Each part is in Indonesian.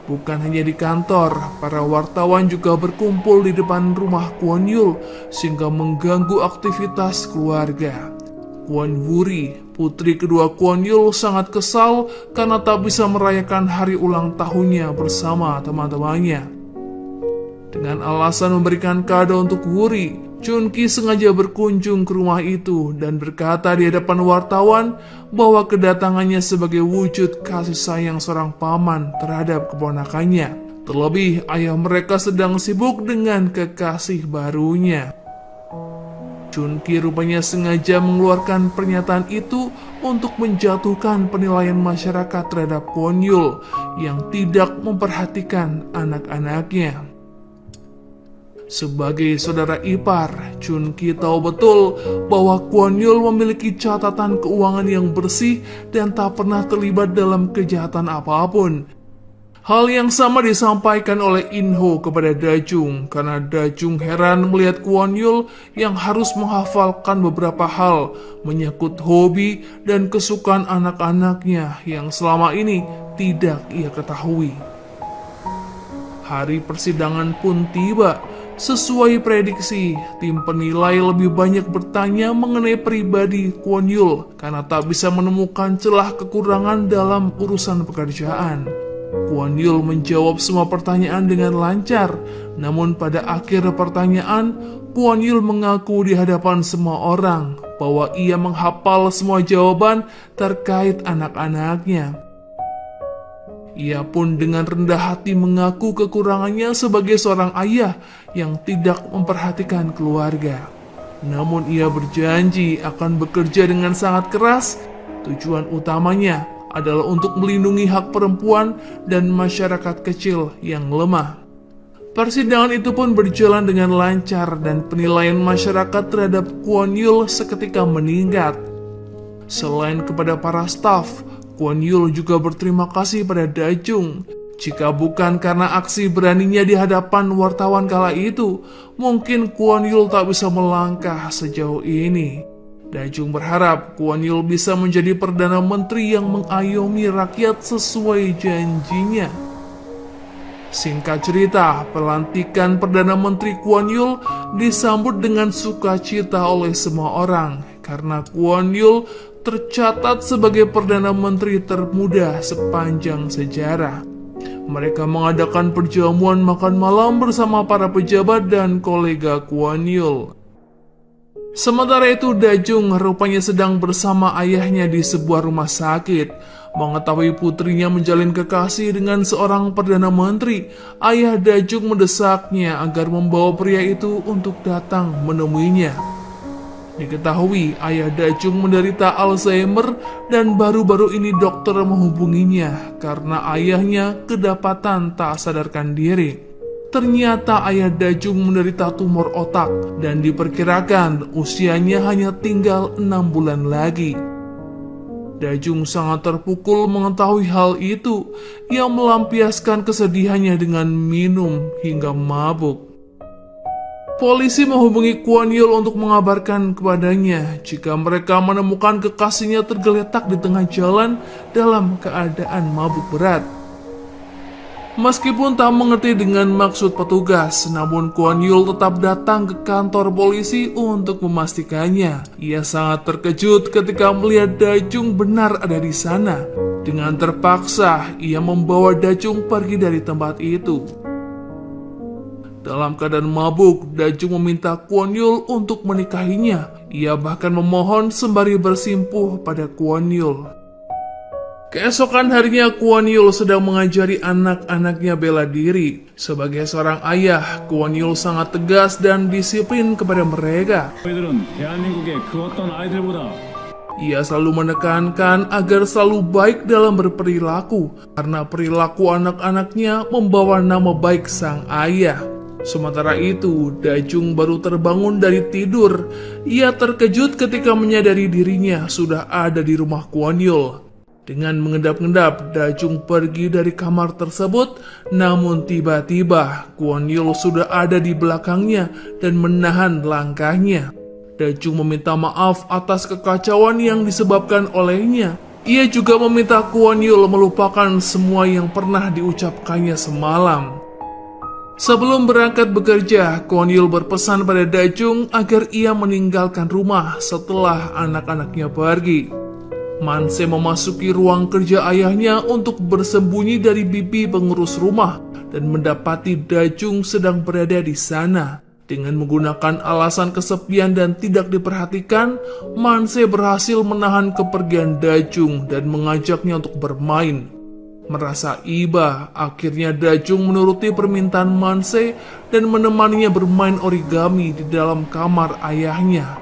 Bukan hanya di kantor, para wartawan juga berkumpul di depan rumah Kwon Yul sehingga mengganggu aktivitas keluarga. Kwon Wuri, putri kedua Kwon Yul, sangat kesal karena tak bisa merayakan hari ulang tahunnya bersama teman-temannya. Dengan alasan memberikan kado untuk Wuri, Chun Ki sengaja berkunjung ke rumah itu dan berkata di hadapan wartawan bahwa kedatangannya sebagai wujud kasih sayang seorang paman terhadap keponakannya. Terlebih, ayah mereka sedang sibuk dengan kekasih barunya. Chun Ki rupanya sengaja mengeluarkan pernyataan itu untuk menjatuhkan penilaian masyarakat terhadap Kwon Yul yang tidak memperhatikan anak-anaknya. Sebagai saudara ipar, Chun Ki tahu betul bahwa Kwon Yul memiliki catatan keuangan yang bersih dan tak pernah terlibat dalam kejahatan apapun. Hal yang sama disampaikan oleh In Ho kepada Da Jung karena Da Jung heran melihat Kwon Yul yang harus menghafalkan beberapa hal menyangkut hobi dan kesukaan anak-anaknya yang selama ini tidak ia ketahui. Hari persidangan pun tiba. Sesuai prediksi, tim penilai lebih banyak bertanya mengenai pribadi Kwon Yul karena tak bisa menemukan celah kekurangan dalam urusan pekerjaan. Kwon Yul menjawab semua pertanyaan dengan lancar, namun pada akhir pertanyaan, Kwon Yul mengaku di hadapan semua orang bahwa ia menghafal semua jawaban terkait anak-anaknya. Ia pun dengan rendah hati mengaku kekurangannya sebagai seorang ayah yang tidak memperhatikan keluarga. Namun ia berjanji akan bekerja dengan sangat keras. Tujuan utamanya adalah untuk melindungi hak perempuan dan masyarakat kecil yang lemah. Persidangan itu pun berjalan dengan lancar dan penilaian masyarakat terhadap Kwon Yul seketika meningkat. Selain kepada para staf, Kwon Yul juga berterima kasih pada Da Jung. Jika bukan karena aksi beraninya di hadapan wartawan kala itu, mungkin Kwon Yul tak bisa melangkah sejauh ini. Da Jung berharap Kwon Yul bisa menjadi Perdana Menteri yang mengayomi rakyat sesuai janjinya. Singkat cerita, pelantikan Perdana Menteri Kwon Yul disambut dengan sukacita oleh semua orang karena Kwon Yul tercatat sebagai Perdana Menteri termuda sepanjang sejarah. Mereka mengadakan perjamuan makan malam bersama para pejabat dan kolega Kwon Yul. Sementara itu, Da Jung rupanya sedang bersama ayahnya di sebuah rumah sakit. Mengetahui putrinya menjalin kekasih dengan seorang Perdana Menteri, ayah Da Jung mendesaknya agar membawa pria itu untuk datang menemuinya. Diketahui ayah Da Jung menderita Alzheimer dan baru-baru ini dokter menghubunginya karena ayahnya kedapatan tak sadarkan diri. Ternyata ayah Da Jung menderita tumor otak dan diperkirakan usianya hanya tinggal 6 bulan lagi. Da Jung sangat terpukul mengetahui hal itu. Ia melampiaskan kesedihannya dengan minum hingga mabuk. Polisi menghubungi Kwon Yul untuk mengabarkan kepadanya jika mereka menemukan kekasihnya tergeletak di tengah jalan dalam keadaan mabuk berat. Meskipun tak mengerti dengan maksud petugas, namun Kwon Yul tetap datang ke kantor polisi untuk memastikannya. Ia sangat terkejut ketika melihat Da Jung benar ada di sana. Dengan terpaksa, ia membawa Da Jung pergi dari tempat itu. Dalam keadaan mabuk, Da Jung meminta Kwon Yul untuk menikahinya. Ia bahkan memohon sembari bersimpuh pada Kwon Yul. Keesokan harinya, Kwon Yul sedang mengajari anak-anaknya bela diri. Sebagai seorang ayah, Kwon Yul sangat tegas dan disiplin kepada mereka. Ia selalu menekankan agar selalu baik dalam berperilaku, karena perilaku anak-anaknya membawa nama baik sang ayah. Sementara itu, Da Jung baru terbangun dari tidur. Ia terkejut ketika menyadari dirinya sudah ada di rumah Kwon Yul. Dengan mengendap-endap, Da Jung pergi dari kamar tersebut, namun tiba-tiba Kwon Yul sudah ada di belakangnya dan menahan langkahnya. Da Jung meminta maaf atas kekacauan yang disebabkan olehnya. Ia juga meminta Kwon Yul melupakan semua yang pernah diucapkannya semalam. Sebelum berangkat bekerja, Kwon Yul berpesan pada Dajung agar ia meninggalkan rumah setelah anak-anaknya pergi. Man-se memasuki ruang kerja ayahnya untuk bersembunyi dari bibi pengurus rumah dan mendapati Dajung sedang berada di sana. Dengan menggunakan alasan kesepian dan tidak diperhatikan, Man-se berhasil menahan kepergian Dajung dan mengajaknya untuk bermain. Merasa iba, akhirnya Dajung menuruti permintaan Man-se dan menemaninya bermain origami di dalam kamar ayahnya.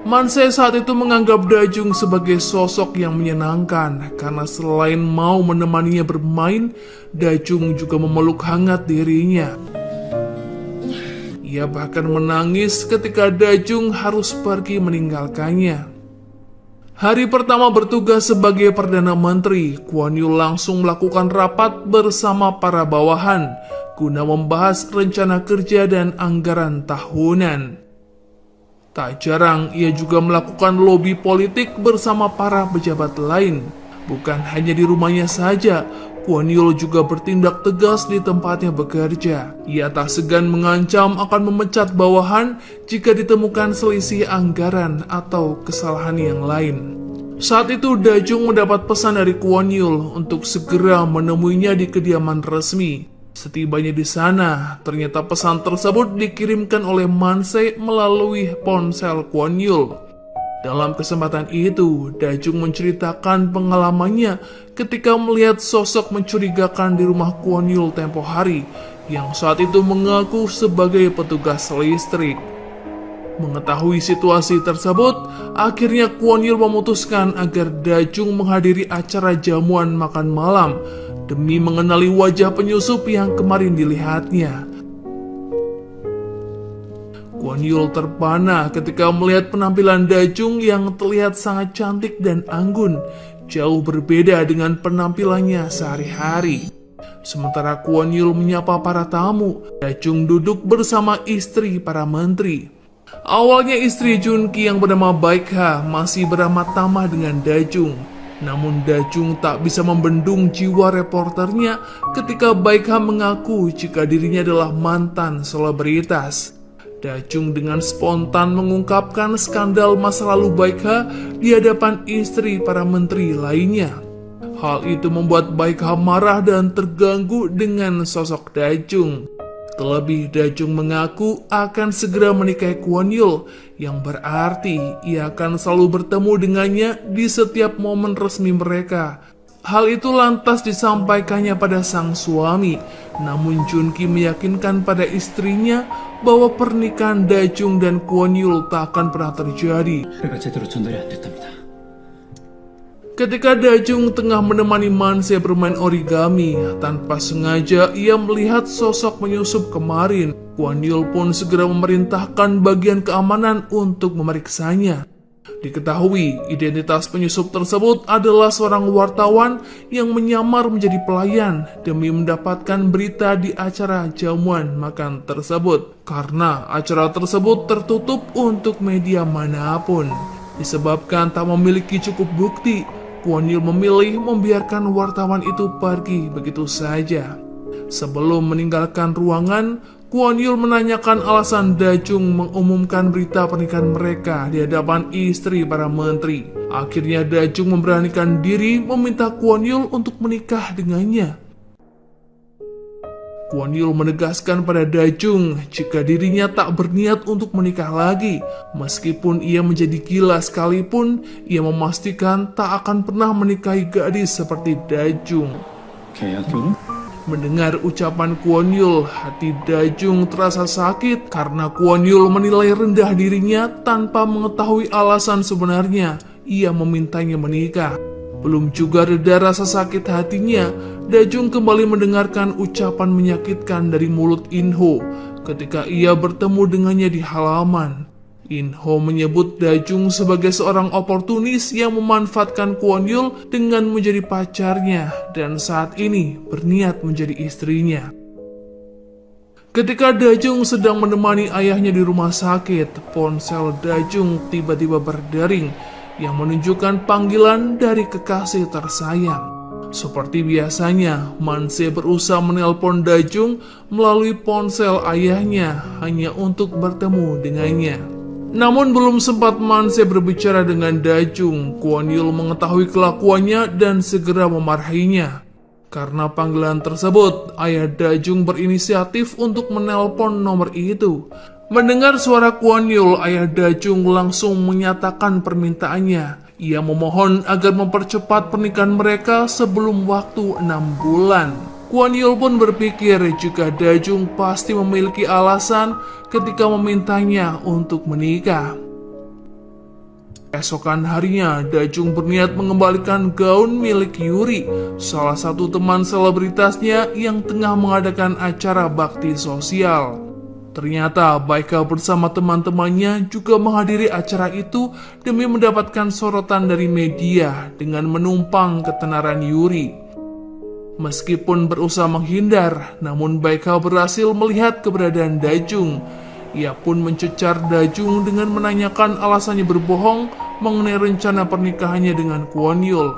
Man-se saat itu menganggap Dajung sebagai sosok yang menyenangkan karena selain mau menemaninya bermain, Dajung juga memeluk hangat dirinya. Ia bahkan menangis ketika Dajung harus pergi meninggalkannya. Hari pertama bertugas sebagai Perdana Menteri, Kwon Yul langsung melakukan rapat bersama para bawahan guna membahas rencana kerja dan anggaran tahunan. Tak jarang ia juga melakukan lobi politik bersama para pejabat lain. Bukan hanya di rumahnya saja, Kwon Yul juga bertindak tegas di tempatnya bekerja. Ia tak segan mengancam akan memecat bawahan jika ditemukan selisih anggaran atau kesalahan yang lain. Saat itu Dajung mendapat pesan dari Kwon Yul untuk segera menemuinya di kediaman resmi. Setibanya di sana, ternyata pesan tersebut dikirimkan oleh Man-se melalui ponsel Kwon Yul. Dalam kesempatan itu, Dajung menceritakan pengalamannya ketika melihat sosok mencurigakan di rumah Kwon Yul tempo hari, yang saat itu mengaku sebagai petugas listrik. Mengetahui situasi tersebut, akhirnya Kwon Yul memutuskan agar Dajung menghadiri acara jamuan makan malam demi mengenali wajah penyusup yang kemarin dilihatnya. Kwon Yul terpana ketika melihat penampilan Dajung yang terlihat sangat cantik dan anggun, jauh berbeda dengan penampilannya sehari-hari. Sementara Kwon Yul menyapa para tamu, Dajung duduk bersama istri para menteri. Awalnya istri Junki yang bernama Baekha masih beramat tamah dengan Dajung. Namun Dajung tak bisa membendung jiwa reporternya ketika Baekha mengaku jika dirinya adalah mantan selebritas. Dajung dengan spontan mengungkapkan skandal masa lalu Baekha di hadapan istri para menteri lainnya. Hal itu membuat Baekha marah dan terganggu dengan sosok Dajung. Terlebih Dajung mengaku akan segera menikahi Kwon Yul, yang berarti ia akan selalu bertemu dengannya di setiap momen resmi mereka. Hal itu lantas disampaikannya pada sang suami, namun Junki meyakinkan pada istrinya bahwa pernikahan Dajung dan Kwon Yul tak akan pernah terjadi. Ketika Dajung tengah menemani Man-se bermain origami, tanpa sengaja ia melihat sosok menyusup kemarin. Kwon Yul pun segera memerintahkan bagian keamanan untuk memeriksanya. Diketahui identitas penyusup tersebut adalah seorang wartawan yang menyamar menjadi pelayan demi mendapatkan berita di acara jamuan makan tersebut. Karena acara tersebut tertutup untuk media manapun. Disebabkan tak memiliki cukup bukti, Kwon Yul memilih membiarkan wartawan itu pergi begitu saja. Sebelum meninggalkan ruangan, Kwon Yul menanyakan alasan Dajung mengumumkan berita pernikahan mereka di hadapan istri para menteri. Akhirnya Dajung memberanikan diri meminta Kwon Yul untuk menikah dengannya. Kwon Yul menegaskan pada Dajung jika dirinya tak berniat untuk menikah lagi. Meskipun ia menjadi gila sekalipun, ia memastikan tak akan pernah menikahi gadis seperti Dajung. Mendengar ucapan Kwon Yul, hati Dajung terasa sakit karena Kwon Yul menilai rendah dirinya tanpa mengetahui alasan sebenarnya ia memintanya menikah. Belum juga reda rasa sakit hatinya, Dajung kembali mendengarkan ucapan menyakitkan dari mulut In-ho ketika ia bertemu dengannya di halaman. In-ho menyebut Dajung sebagai seorang oportunis yang memanfaatkan Kwon Yul dengan menjadi pacarnya dan saat ini berniat menjadi istrinya. Ketika Dajung sedang menemani ayahnya di rumah sakit, ponsel Dajung tiba-tiba berdering. yang menunjukkan panggilan dari kekasih tersayang. Seperti biasanya, Manse berusaha menelpon Dajung melalui ponsel ayahnya hanya untuk bertemu dengannya. Namun belum sempat Manse berbicara dengan Dajung, Kwon Yul mengetahui kelakuannya dan segera memarahinya. Karena panggilan tersebut, ayah Dajung berinisiatif untuk menelpon nomor itu. Mendengar suara Kwon Yul, ayah Dajung langsung menyatakan permintaannya. Ia memohon agar mempercepat pernikahan mereka sebelum waktu 6 bulan. Kwon Yul pun berpikir jika Dajung pasti memiliki alasan ketika memintanya untuk menikah. Esokan harinya, Dajung berniat mengembalikan gaun milik Yuri, salah satu teman selebritasnya yang tengah mengadakan acara bakti sosial. Ternyata Baekha bersama teman-temannya juga menghadiri acara itu demi mendapatkan sorotan dari media dengan menumpang ketenaran Yuri. Meskipun berusaha menghindar, namun Baekha berhasil melihat keberadaan Dajung. Ia pun mencecar Dajung dengan menanyakan alasannya berbohong mengenai rencana pernikahannya dengan Kwon Yul.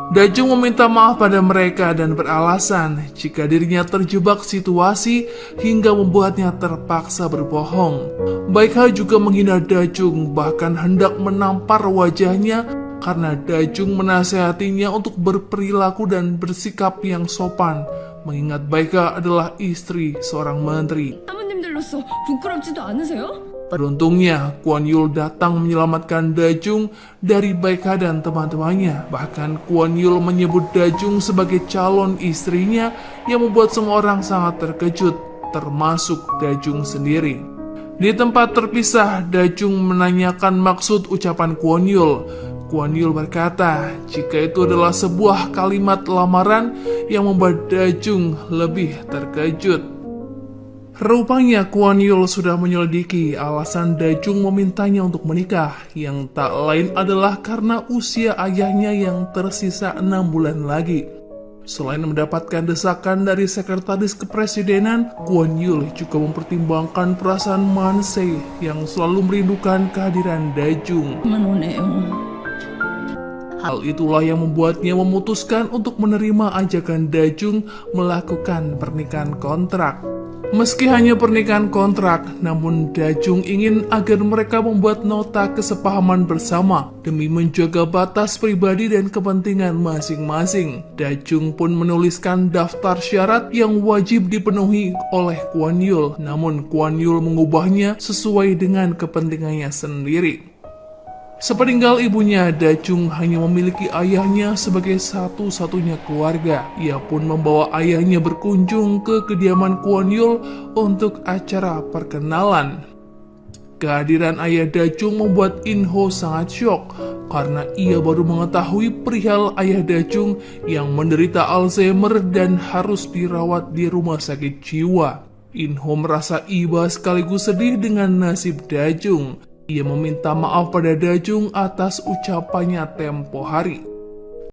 Dajung meminta maaf pada mereka dan beralasan jika dirinya terjebak situasi hingga membuatnya terpaksa berbohong. Baekha juga menghina Dajung, bahkan hendak menampar wajahnya karena Dajung menasihatinya untuk berperilaku dan bersikap yang sopan, mengingat Baekha adalah istri seorang menteri. 사모님들로서 부끄럽지도 않으세요? Beruntungnya, Kwon Yul datang menyelamatkan Dajung dari Baekha dan teman-temannya. Bahkan Kwon Yul menyebut Dajung sebagai calon istrinya yang membuat semua orang sangat terkejut, termasuk Dajung sendiri. Di tempat terpisah, Dajung menanyakan maksud ucapan Kwon Yul. Kwon Yul berkata jika itu adalah sebuah kalimat lamaran yang membuat Dajung lebih terkejut. Rupanya Kwon Yul sudah menyelidiki alasan Dajung memintanya untuk menikah, yang tak lain adalah karena usia ayahnya yang tersisa 6 bulan lagi. Selain mendapatkan desakan dari sekretaris kepresidenan, Kwon Yul juga mempertimbangkan perasaan Manse yang selalu merindukan kehadiran Dajung. Hal itulah yang membuatnya memutuskan untuk menerima ajakan Dajung melakukan pernikahan kontrak. Meski hanya pernikahan kontrak, namun Dajung ingin agar mereka membuat nota kesepahaman bersama demi menjaga batas pribadi dan kepentingan masing-masing. Dajung pun menuliskan daftar syarat yang wajib dipenuhi oleh Kwon Yul, namun Kwon Yul mengubahnya sesuai dengan kepentingannya sendiri. Sepeninggal ibunya, Dajung hanya memiliki ayahnya sebagai satu-satunya keluarga. Ia pun membawa ayahnya berkunjung ke kediaman Kwon Yul untuk acara perkenalan. Kehadiran ayah Dajung membuat In-ho sangat syok karena ia baru mengetahui perihal ayah Dajung yang menderita Alzheimer dan harus dirawat di rumah sakit jiwa. In-ho merasa iba sekaligus sedih dengan nasib Dajung. Ia meminta maaf pada Dajung atas ucapannya tempo hari.